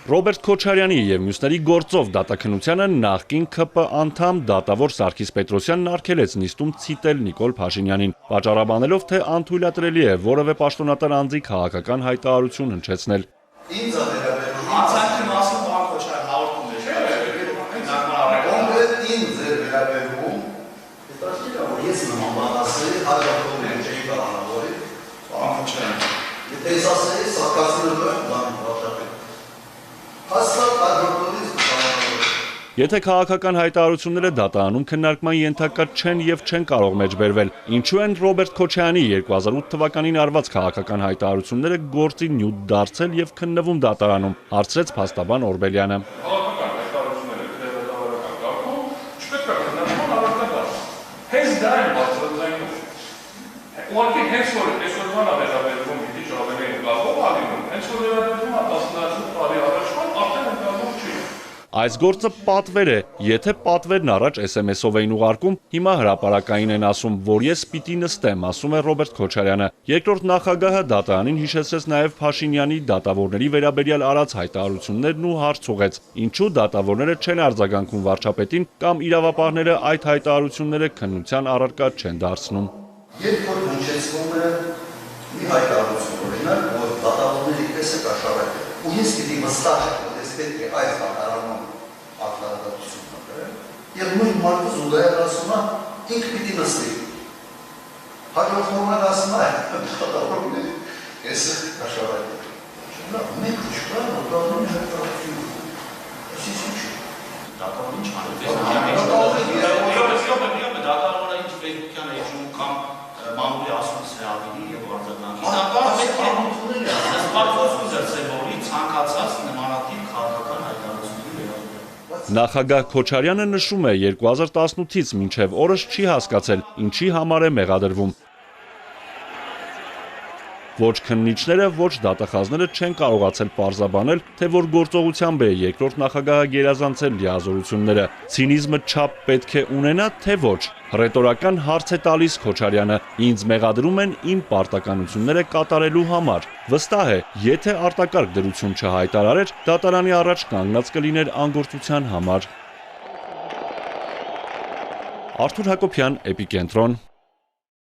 Ռոբերտ Քոչարյանի եւ մյուսների գործով դատաքննությանը նախկին ՔՊ անդամ դատավոր Սարգիս Պետրոսյանն արգելեց նիստում ցիտել Նիկոլ Փաշինյանին, պատճառաբանելով, թե անթույլատրելի է որևէ պաշտոնատար անձի քաղաքական հայտարարություն հնչեցնել։ Եթե քաղաքական հայտարարությունները դատարանում քննարկման ենթակա չեն եւ չեն կարող մեջբերվել, ինչու են Ռոբերտ Քոչարյանի 2008 թվականին արված քաղաքական հայտարարությունները գործի նյութ դարձել եւ քննվում դատարանում, հարցրեց փաստաբան Օրբելյանը։ Այս գործը պատվեր է, եթե պատվերն առաջ SMS-ով էին ուղարկում, հիմա հրապարակային են ասում, որ ես պիտի նստեմ, ասում է Ռոբերտ Քոչարյանը։ Երկրորդ նախագահը դատարանին հիշեցրեց նաև Փաշինյանի դատավորների վերաբերյալ արած հայտարարություններն ու հարց ուղեց, ինչու դատավորները չեն արձագանքում վարչապետին կամ իրավապահները այդ հայտարարությունները քննության առարկա չեն դարձնում։ Երբ որ հնչեցվում է մի հայտարարություն, օրինակ, որ դատավորների պես է կաշառակը, ու ես պիտի վստահ եմ, որ ես պետք է այս դատարանում արտարադատություն կրել, եւ նույն մարդը զուգահեռ ասում է, ինքը պիտի նստի։ Հաջորդ օրը ասում է, դատավորների պես է կաշառակը։ Մենք չկա, դատարանի հայտարարություն։ Այսինքն ինչ։ Դատարանը ինչ մամուլի ասումս է ավելի և արձագանքի։ Ցանկացած նմանատիպ քաղաքական հայտարարությունների վերաբերյալ։ Նախագահ Քոչարյանը նշում է 2018-ից մինչև օրս չի հասկացել, ինչի համար է մեղադրվում։ Ոչ քննիչները, ոչ դատախազները չեն կարողացել պարզաբանել, թե որ գործողությամբ է երկրորդ նախագահը գերազանցել լիազորությունները։ Ցինիզմը չափ պետք է ունենա, թե ոչ։ Ռետորական հարց է տալիս Քոչարյանը. ինձ մեղադրում են իմ պարտականությունները կատարելու համար։ Վստահ է, եթե արտակարգ դրություն չհայտարարեր, դատարանի առաջ կանգնած կլիներ անգործության համար։ Արթուր Հակոբյան, Էպիկենտրոն։